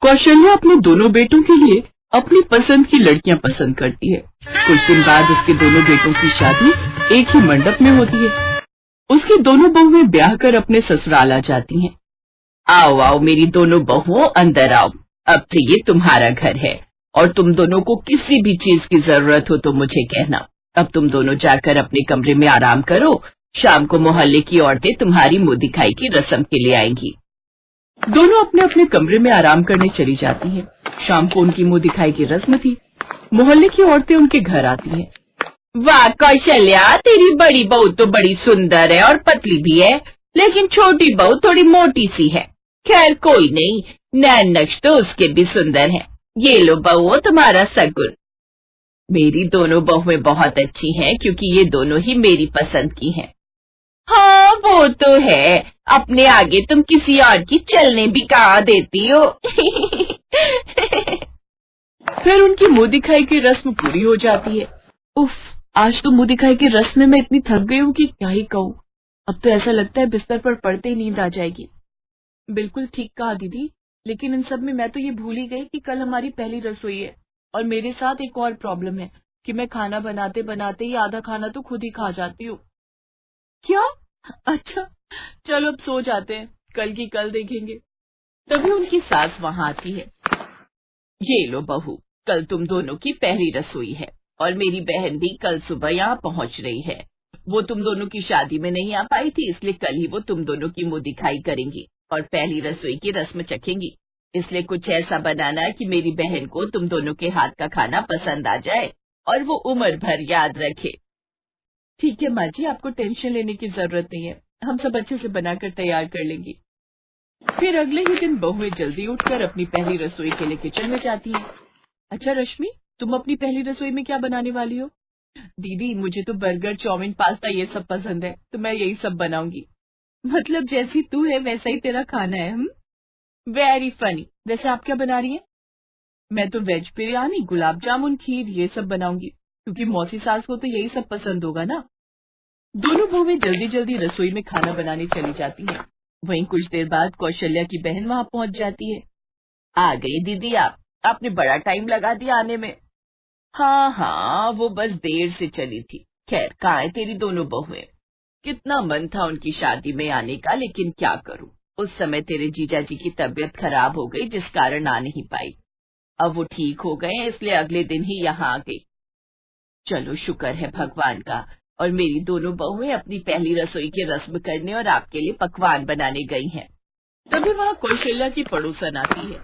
कौशल्या अपने दोनों बेटों के लिए अपनी पसंद की लड़कियां पसंद करती है। कुछ दिन बाद उसके दोनों बेटों की शादी एक ही मंडप में होती है। उसकी दोनों बहुएं ब्याह कर अपने ससुराल आ जाती हैं। आओ आओ मेरी दोनों बहुओं, अंदर आओ। अब तो ये तुम्हारा घर है और तुम दोनों को किसी भी चीज की जरूरत हो तो मुझे कहना। अब तुम दोनों जाकर अपने कमरे में आराम करो। शाम को मोहल्ले की औरतें तुम्हारी मुंह दिखाई की रस्म के लिए आएंगी। दोनों अपने अपने कमरे में आराम करने चली जाती हैं। शाम को उनकी मुंह दिखाई की रस्म थी। मोहल्ले की औरतें उनके घर आती हैं। वाह कौशल्या, तेरी बड़ी बहू तो बड़ी सुंदर है और पतली भी है, लेकिन छोटी बहू थोड़ी मोटी सी है। खैर कोई नहीं, नैन नक्श तो उसके भी सुंदर हैं। ये लो बहू तुम्हारा सगुन। मेरी दोनों बहुएं बहुत अच्छी हैं क्योंकि ये दोनों ही मेरी पसंद की हैं। हाँ वो तो है, अपने आगे तुम किसी और की चलने भी कहाँ देती हो। फिर उनकी मुंह दिखाई की रस्म पूरी हो जाती है। उफ, आज तो मुंह दिखाई की रस्म में मैं इतनी थक गई हूँ कि क्या ही कहूँ। अब तो ऐसा लगता है बिस्तर पर पड़ते ही नींद आ जाएगी। बिल्कुल ठीक कहा दीदी, लेकिन इन सब में मैं तो ये भूल ही गई कि कल हमारी पहली रसोई है और मेरे साथ एक और प्रॉब्लम है कि मैं खाना बनाते बनाते ही आधा खाना तो खुद ही खा जाती हूँ। क्या? अच्छा, चलो अब सो जाते हैं, कल की कल देखेंगे। तभी उनकी सास वहां आती है। ये लो बहू, कल तुम दोनों की पहली रसोई है और मेरी बहन भी कल सुबह यहाँ पहुँच रही है। वो तुम दोनों की शादी में नहीं आ पाई थी, इसलिए कल ही वो तुम दोनों की मुंह दिखाई करेंगी और पहली रसोई की रस्म चखेंगी। इसलिए कुछ ऐसा बनाना कि मेरी बहन को तुम दोनों के हाथ का खाना पसंद आ जाए और वो उम्र भर याद रखे। ठीक है माँ जी, आपको टेंशन लेने की जरूरत नहीं है, हम सब अच्छे से बनाकर तैयार कर लेंगे। फिर अगले ही दिन बहुएं जल्दी उठकर अपनी पहली रसोई के लिए किचन में जाती हैं। अच्छा रश्मि, तुम अपनी पहली रसोई में क्या बनाने वाली हो? दीदी मुझे तो बर्गर, चाउमीन, पास्ता ये सब पसंद है, तो मैं यही सब बनाऊंगी। मतलब जैसी तू है वैसा ही तेरा खाना है। हम वेरी फनी। वैसे आप क्या बना रही हैं? मैं तो वेज बिरयानी, गुलाब जामुन, खीर ये सब बनाऊंगी, क्योंकि मौसी सास को तो यही सब पसंद होगा ना। दोनों बहुएं जल्दी जल्दी रसोई में खाना बनाने चली जाती हैं। वहीं कुछ देर बाद कौशल्या की बहन वहां पहुंच जाती है। आ गई दीदी आप, आपने बड़ा टाइम लगा दिया आने में। हाँ हाँ, वो बस देर से चली थी। खैर कहाँ है तेरी दोनों बहुएं? कितना मन था उनकी शादी में आने का, लेकिन क्या करूं, उस समय तेरे जीजा जी की तबीयत खराब हो गई जिस कारण आ नहीं पाई। अब वो ठीक हो गए इसलिए अगले दिन ही यहाँ आ गई। चलो शुक्र है भगवान का, और मेरी दोनों बहुएं अपनी पहली रसोई की रस्म करने और आपके लिए पकवान बनाने गई हैं। तभी वहाँ कौशल्या की पड़ोसन आती है।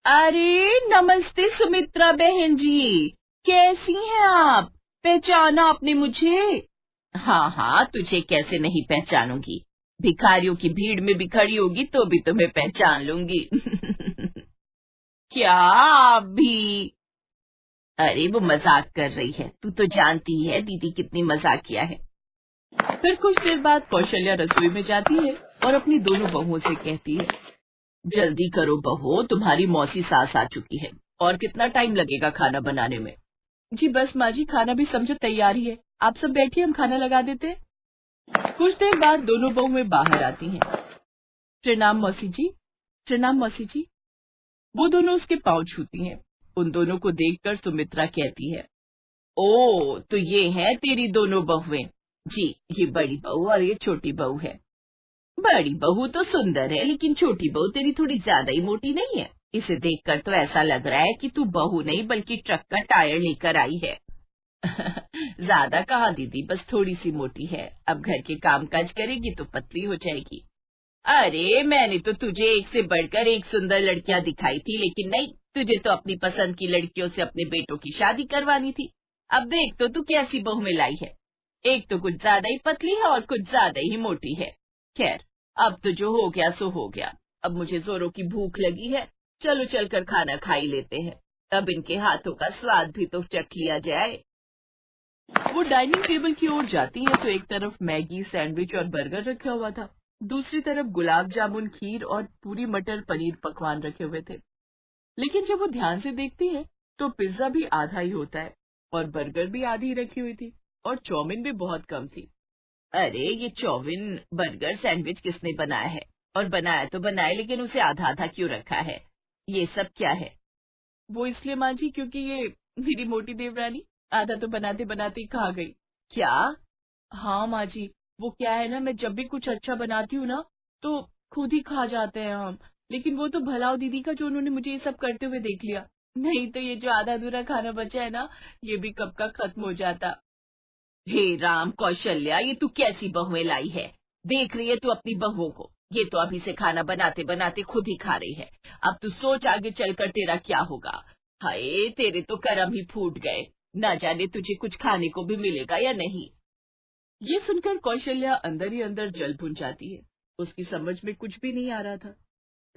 अरे नमस्ते सुमित्रा बहन जी, कैसी हैं आप? पहचाना आपने मुझे? हाँ हाँ, तुझे कैसे नहीं पहचानूंगी, भिखारियों की भीड़ में भी खड़ी होगी तो भी तुम्हें पहचान लूंगी। क्या आप भी? अरे वो मजाक कर रही है, तू तो जानती है दीदी कितनी मजाकिया है। फिर कुछ देर बाद कौशल्या रसोई में जाती है और अपनी दोनों बहुओं से कहती है, जल्दी करो बहू, तुम्हारी मौसी सास आ चुकी है और कितना टाइम लगेगा खाना बनाने में? जी बस माँ जी, खाना भी समझो तैयार ही है, आप सब बैठिए, हम खाना लगा देते हैं। कुछ देर बाद दोनों बहुएं बाहर आती हैं। प्रणाम मौसी जी। प्रणाम मौसी जी। वो दोनों उसके पांव छूती हैं। उन दोनों को देखकर सुमित्रा कहती है, ओ तो ये हैं तेरी दोनों बहुएं। जी, ये बड़ी बहू और ये छोटी बहू है। बड़ी बहू तो सुंदर है, लेकिन छोटी बहू तेरी थोड़ी ज्यादा ही मोटी नहीं है? इसे देखकर तो ऐसा लग रहा है कि तू बहू नहीं बल्कि ट्रक का टायर लेकर आई है। ज्यादा कहा दीदी, बस थोड़ी सी मोटी है, अब घर के काम काज करेगी तो पतली हो जाएगी। अरे मैंने तो तुझे एक से बढ़कर एक सुंदर लड़कियां दिखाई थी, लेकिन नहीं, तुझे तो अपनी पसंद की लड़कियों से अपने बेटों की शादी करवानी थी। अब देख तो तू कैसी बहू में लाई है, एक तो कुछ ज्यादा ही पतली है और कुछ ज्यादा ही मोटी है। खैर अब तो जो हो गया सो हो गया, अब मुझे जोरों की भूख लगी है, चलो चलकर खाना खा ही लेते हैं, अब इनके हाथों का स्वाद भी तो चख लिया जाए। वो डाइनिंग टेबल की ओर जाती है तो एक तरफ मैगी, सैंडविच और बर्गर रखा हुआ था, दूसरी तरफ गुलाब जामुन, खीर और पूरी मटर पनीर पकवान रखे हुए थे। लेकिन जब वो ध्यान से देखती है तो पिज्जा भी आधा ही होता है और बर्गर भी आधी रखी हुई थी और चाउमीन भी बहुत कम थी। अरे ये चाउमीन, बर्गर, सैंडविच किसने बनाया है? और बनाया तो बनाया, लेकिन उसे आधा आधा क्यों रखा है? ये सब क्या है? वो इसलिए माँ जी क्योंकि ये मेरी मोटी देवरानी आधा तो बनाते बनाते ही खा गई। क्या? हाँ माँ जी, वो क्या है ना, मैं जब भी कुछ अच्छा बनाती हूँ ना तो खुद ही खा जाते हैं हम। लेकिन वो तो भलाव दीदी का, जो उन्होंने मुझे ये सब करते हुए देख लिया, नहीं तो ये जो आधा अधूरा खाना बचा है ना, ये भी कब का खत्म हो जाता। हे राम कौशल्या, ये तू कैसी बहुएं लाई है? देख रही है तू अपनी बहुओं को? ये तो अभी से खाना बनाते बनाते खुद ही खा रही है। अब तू सोच आगे चलकर तेरा क्या होगा। हाय, तेरे तो करम ही फूट गए। न जाने तुझे कुछ खाने को भी मिलेगा या नहीं। ये सुनकर कौशल्या अंदर ही अंदर जल भुन जाती है। उसकी समझ में कुछ भी नहीं आ रहा था।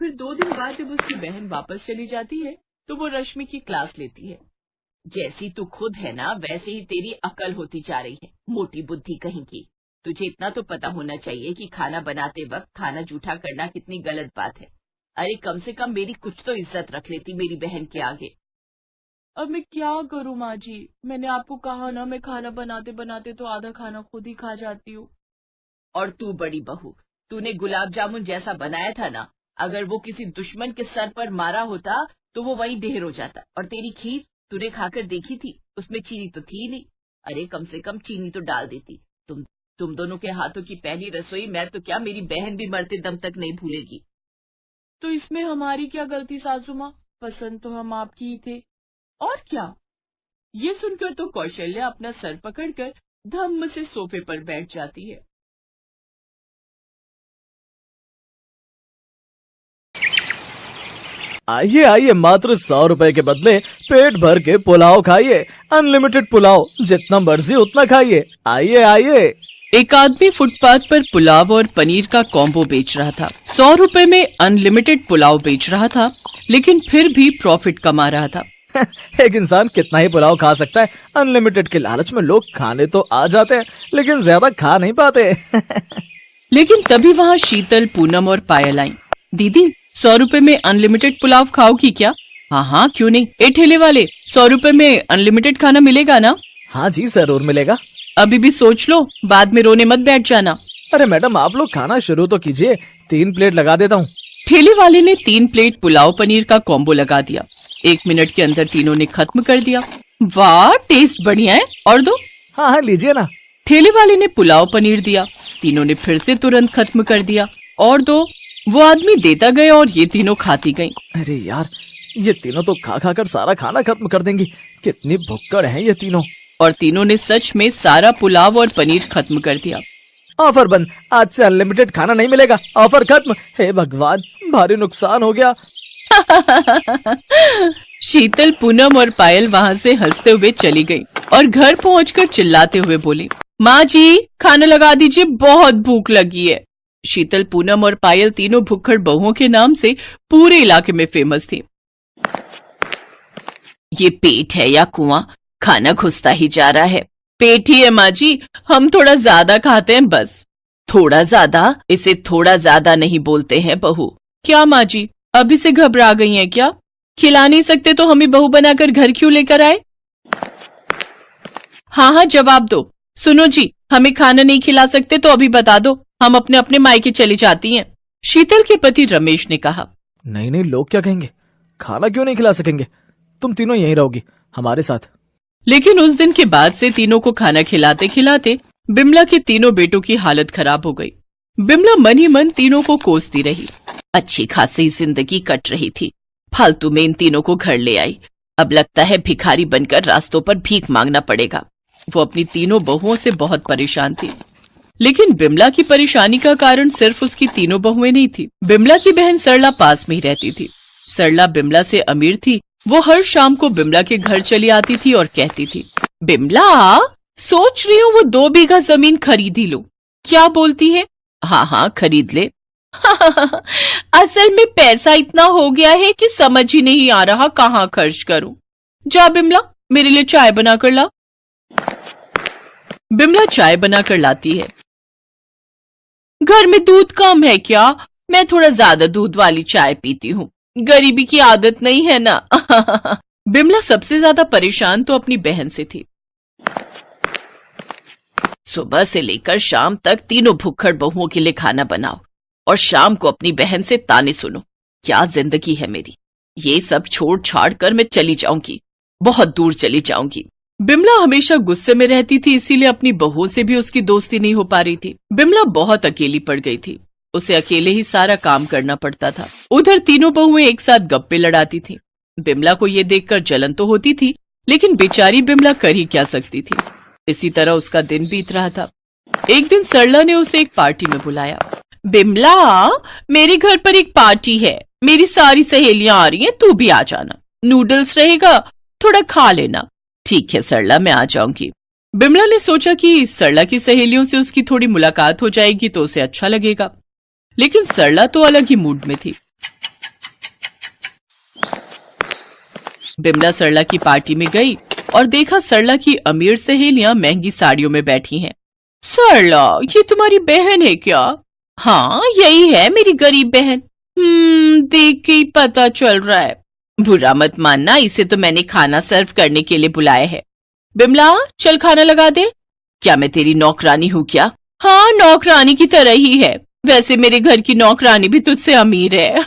फिर 2 दिन बाद जब उसकी बहन वापस चली जाती है तो वो रश्मि की क्लास लेती है। जैसी तू खुद है ना, वैसे ही तेरी अकल होती जा रही है, मोटी बुद्धि कहीं की। तुझे इतना तो पता होना चाहिए कि खाना बनाते वक्त खाना जूठा करना कितनी गलत बात है। अरे कम से कम मेरी कुछ तो इज्जत रख लेती मेरी बहन के आगे। अब मैं क्या करूं माँ जी, मैंने आपको कहा ना, मैं खाना बनाते बनाते तो आधा खाना खुद ही खा जाती हूँ। और तू बड़ी बहू, तूने गुलाब जामुन जैसा बनाया था ना, अगर वो किसी दुश्मन के सर पर मारा होता तो वो वहीं ढेर हो जाता। और तेरी खीर तूने खाकर देखी थी, उसमें चीनी तो थी नहीं। अरे कम से कम चीनी तो डाल देती। तुम दोनों के हाथों की पहली रसोई मैं तो क्या, मेरी बहन भी मरते दम तक नहीं भूलेगी। तो इसमें हमारी क्या गलती सासू माँ, पसंद तो हम आपकी ही थे, और क्या। ये सुनकर तो कौशल्या अपना सर पकड़कर धम्म से सोफे पर बैठ जाती है। आइए आइए, मात्र 100 रुपए के बदले पेट भर के पुलाव खाइए। अनलिमिटेड पुलाव, जितना मर्जी उतना खाइए। आइए आइए। एक आदमी फुटपाथ पर पुलाव और पनीर का कॉम्बो बेच रहा था। 100 रुपए में अनलिमिटेड पुलाव बेच रहा था, लेकिन फिर भी प्रॉफिट कमा रहा था। एक इंसान कितना ही पुलाव खा सकता है? अनलिमिटेड के लालच में लोग खाने तो आ जाते हैं, लेकिन ज्यादा खा नहीं पाते। लेकिन तभी वहाँ शीतल, पूनम और पायल आई। दीदी, 100 रुपए में अनलिमिटेड पुलाव खाओगी क्या? हाँ हाँ, क्यों नहीं। ए ठेले वाले, 100 रुपए में अनलिमिटेड खाना मिलेगा ना? हाँ जी, जरूर मिलेगा। अभी भी सोच लो, बाद में रोने मत बैठ जाना। अरे मैडम, आप लोग खाना शुरू तो कीजिए, 3 प्लेट लगा देता हूँ। ठेले वाले ने 3 प्लेट पुलाव पनीर का कॉम्बो लगा दिया। 1 मिनट के अंदर तीनों ने खत्म कर दिया। वाह, टेस्ट बढ़िया है, और दो। हाँ हाँ, लीजिए ना। ठेले वाले ने पुलाव पनीर दिया। तीनों ने फिर से तुरंत खत्म कर दिया। और दो। वो आदमी देता गया और ये तीनों खाती गईं। अरे यार, ये तीनों तो खा खा कर सारा खाना खत्म कर देंगी। कितनी भुक्कड़ हैं ये तीनों। और तीनों ने सच में सारा पुलाव और पनीर खत्म कर दिया। ऑफर बंद, आज से अनलिमिटेड खाना नहीं मिलेगा। ऑफर खत्म। हे भगवान, भारी नुकसान हो गया। शीतल, पूनम और पायल वहाँ से हंसते हुए चली गई और घर पहुंचकर चिल्लाते हुए बोली, माँ जी, खाना लगा दीजिए, बहुत भूख लगी है। शीतल, पूनम और पायल तीनों भुक्खड़ बहुओं के नाम से पूरे इलाके में फेमस थी। ये पेट है या कुआं, खाना घुसता ही जा रहा है। पेट ही है माँ जी, हम थोड़ा ज्यादा खाते हैं बस। थोड़ा ज्यादा? इसे थोड़ा ज्यादा नहीं बोलते हैं बहू। क्या माँ जी, अभी से घबरा गई हैं क्या? खिला नहीं सकते तो हमें बहू बनाकर घर क्यों लेकर आए? हाँ हाँ, जवाब दो। सुनो जी, हमें खाना नहीं खिला सकते तो अभी बता दो, हम अपने अपने मायके चली जाती हैं। शीतल के पति रमेश ने कहा। नहीं नहीं, लोग क्या कहेंगे? खाना क्यों नहीं खिला सकेंगे? तुम तीनों यहीं रहोगी हमारे साथ। लेकिन उस दिन के बाद से तीनों को खाना खिलाते खिलाते बिमला के तीनों बेटों की हालत खराब हो गई। बिमला मन ही मन तीनों को कोसती रही। अच्छी खासी जिंदगी कट रही थी, फालतू में इन तीनों को घर ले आई। अब लगता है भिखारी बनकर रास्तों पर भीख मांगना पड़ेगा। वो अपनी तीनों बहुओं से बहुत परेशान थी। लेकिन बिमला की परेशानी का कारण सिर्फ उसकी तीनों बहुएं नहीं थी। बिमला की बहन सरला पास में ही रहती थी। सरला बिमला से अमीर थी। वो हर शाम को बिमला के घर चली आती थी और कहती थी, बिमला, सोच रही हूँ वो 2 बीघा जमीन खरीद ही लूं। क्या बोलती है? हाँ हाँ, खरीद ले। असल में पैसा इतना हो गया है कि समझ ही नहीं आ रहा कहाँ खर्च करूं। जा बिमला, मेरे लिए चाय बना कर ला। बिमला चाय बना कर लाती है। घर में दूध कम है क्या? मैं थोड़ा ज्यादा दूध वाली चाय पीती हूँ, गरीबी की आदत नहीं है ना। बिमला सबसे ज्यादा परेशान तो अपनी बहन से थी। सुबह से लेकर शाम तक तीनों भुक्खड़ बहुओं के लिए खाना बनाओ और शाम को अपनी बहन से ताने सुनो। क्या जिंदगी है मेरी। ये सब छोड़ छाड़ कर मैं चली जाऊंगी, बहुत दूर चली जाऊंगी। बिमला हमेशा गुस्से में रहती थी, इसीलिए अपनी बहू से भी उसकी दोस्ती नहीं हो पा रही थी। बिमला बहुत अकेली पड़ गई थी, उसे अकेले ही सारा काम करना पड़ता था। उधर तीनों बहुएं एक साथ गप्पे लड़ाती थी। बिमला को ये देखकर जलन तो होती थी, लेकिन बेचारी बिमला कर ही क्या सकती थी। इसी तरह उसका दिन बीत रहा था। एक दिन सरला ने उसे एक पार्टी में बुलाया। बिमला, मेरे घर पर एक पार्टी है, मेरी सारी सहेलियां आ रही हैं, तू भी आ जाना। नूडल्स रहेगा, थोड़ा खा लेना। ठीक है सरला, मैं आ जाऊंगी। बिमला ने सोचा कि सरला की सहेलियों से उसकी थोड़ी मुलाकात हो जाएगी तो उसे अच्छा लगेगा, लेकिन सरला तो अलग ही मूड में थी। बिमला सरला की पार्टी में गई और देखा सरला की अमीर सहेलियां महंगी साड़ियों में बैठी हैं। सरला, ये तुम्हारी बहन है क्या? हाँ, यही है मेरी गरीब बहन। देख के ही पता चल रहा है। बुरा मत मानना, इसे तो मैंने खाना सर्व करने के लिए बुलाया है। बिमला, चल खाना लगा दे। क्या मैं तेरी नौकरानी हूँ क्या? हाँ, नौकरानी की तरह ही है। वैसे मेरे घर की नौकरानी भी तुझसे अमीर है।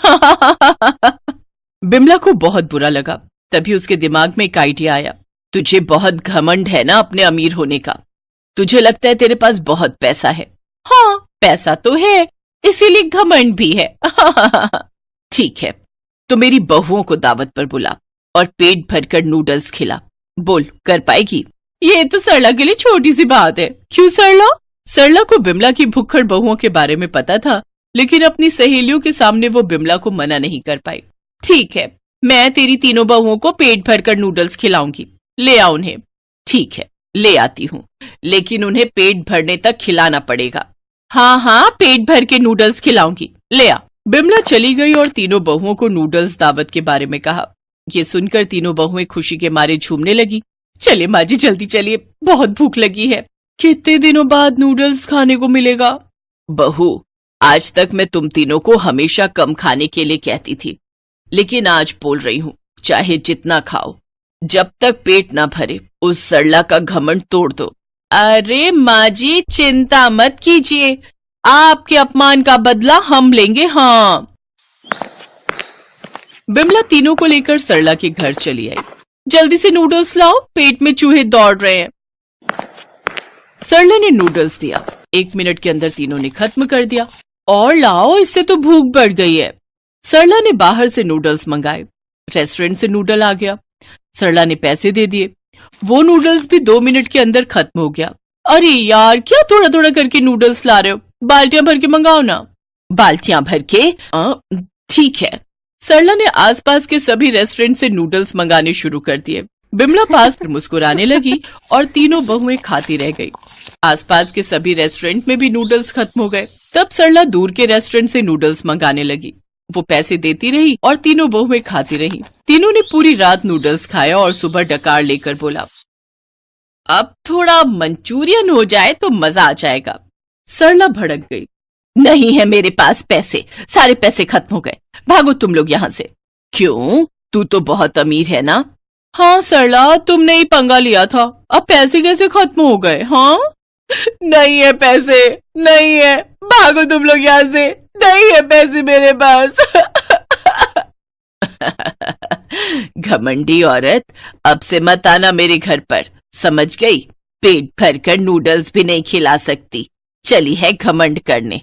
बिमला को बहुत बुरा लगा। तभी उसके दिमाग में एक आइडिया आया। तुझे बहुत घमंड है ना अपने अमीर होने का। तुझे लगता है तेरे पास बहुत पैसा है। हाँ, पैसा तो है, इसीलिए घमंड भी है। ठीक है, तो मेरी बहुओं को दावत पर बुला और पेट भरकर नूडल्स खिला। बोल, कर पाएगी? ये तो सरला के लिए छोटी सी बात है। क्यों सरला? सरला को बिमला की भुक्खड़ बहुओं के बारे में पता था, लेकिन अपनी सहेलियों के सामने वो बिमला को मना नहीं कर पाई। ठीक है, मैं तेरी तीनों बहुओं को पेट भरकर नूडल्स खिलाऊंगी। ले आ उन्हें। ठीक है, ले आती हूँ, लेकिन उन्हें पेट भरने तक खिलाना पड़ेगा। हाँ हाँ, पेट भर के नूडल्स खिलाऊंगी, ले आ। बिमला चली गई और तीनों बहुओं को नूडल्स दावत के बारे में कहा। ये सुनकर तीनों बहुएं खुशी के मारे झूमने लगी। चले माँ जी, जल्दी चलिए, बहुत भूख लगी है। कितने दिनों बाद नूडल्स खाने को मिलेगा। बहू, आज तक मैं तुम तीनों को हमेशा कम खाने के लिए कहती थी, लेकिन आज बोल रही हूँ, चाहे जितना खाओ, जब तक पेट ना भरे उस सरला का घमंड तोड़ दो। अरे माँ जी, चिंता मत कीजिए, आपके अपमान का बदला हम लेंगे। हाँ। बिमला तीनों को लेकर सरला के घर चली आई। जल्दी से नूडल्स लाओ, पेट में चूहे दौड़ रहे हैं। सरला ने नूडल्स दिया। 1 मिनट के अंदर तीनों ने खत्म कर दिया। और लाओ, इससे तो भूख बढ़ गई है। सरला ने बाहर से नूडल्स मंगाए। रेस्टोरेंट से नूडल आ गया। सरला ने पैसे दे दिए। वो नूडल्स भी 2 मिनट के अंदर खत्म हो गया। अरे यार, क्या थोड़ा थोड़ा करके नूडल्स ला रहे हो? बाल्टियां भर के मंगाओ ना। बाल्टियां भर के? ठीक है। सरला ने आसपास के सभी रेस्टोरेंट से नूडल्स मंगाने शुरू कर दिए। बिमला पास मुस्कुराने लगी और तीनों बहुएं खाती रह गई। आसपास के सभी रेस्टोरेंट में भी नूडल्स खत्म हो गए। तब सरला दूर के रेस्टोरेंट से नूडल्स मंगाने लगी। वो पैसे देती रही और तीनों बहुएं खाती रही। तीनों ने पूरी रात नूडल्स खाया और सुबह डकार लेकर बोला, अब थोड़ा मंचूरियन हो जाए तो मजा आ जाएगा। सरला भड़क गई। नहीं है मेरे पास पैसे, सारे पैसे खत्म हो गए, भागो तुम लोग यहाँ से। क्यों? तू तो बहुत अमीर है ना। हाँ सरला, तुमने ही पंगा लिया था, अब पैसे कैसे खत्म हो गए? हाँ, नहीं है पैसे, नहीं है, भागो तुम लोग यहाँ से, नहीं है पैसे मेरे पास। घमंडी औरत, अब से मत आना मेरे घर पर, समझ गई? पेट भरकर नूडल्स भी नहीं खिला सकती, चली है घमंड करने।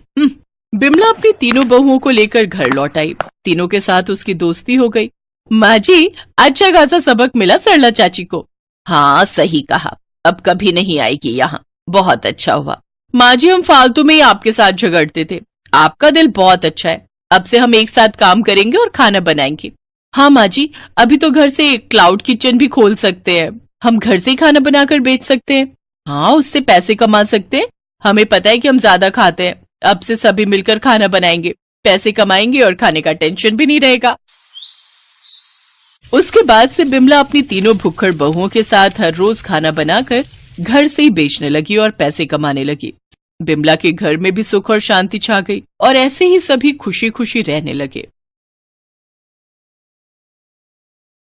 बिमला अपनी तीनों बहुओं को लेकर घर लौट आई। तीनों के साथ उसकी दोस्ती हो गई। माँ जी, अच्छा खासा सबक मिला सरला चाची को। हाँ, सही कहा, अब कभी नहीं आएगी यहाँ, बहुत अच्छा हुआ। माँ जी, हम फालतू में ही आपके साथ झगड़ते थे, आपका दिल बहुत अच्छा है, अब से हम एक साथ काम करेंगे और खाना बनाएंगे। हाँ माँ जी, अभी तो घर से क्लाउड किचन भी खोल सकते हैं, हम घर से ही खाना बनाकर बेच सकते हैं। हाँ, उससे पैसे कमा सकते हैं, हमें पता है कि हम ज्यादा खाते हैं, अब से सभी मिलकर खाना बनाएंगे, पैसे कमाएंगे और खाने का टेंशन भी नहीं रहेगा। उसके बाद से बिमला अपनी तीनों भुक्खड़ बहुओं के साथ हर रोज खाना बनाकर घर से ही बेचने लगी और पैसे कमाने लगी। बिमला के घर में भी सुख और शांति छा गई और ऐसे ही सभी खुशी खुशी रहने लगे।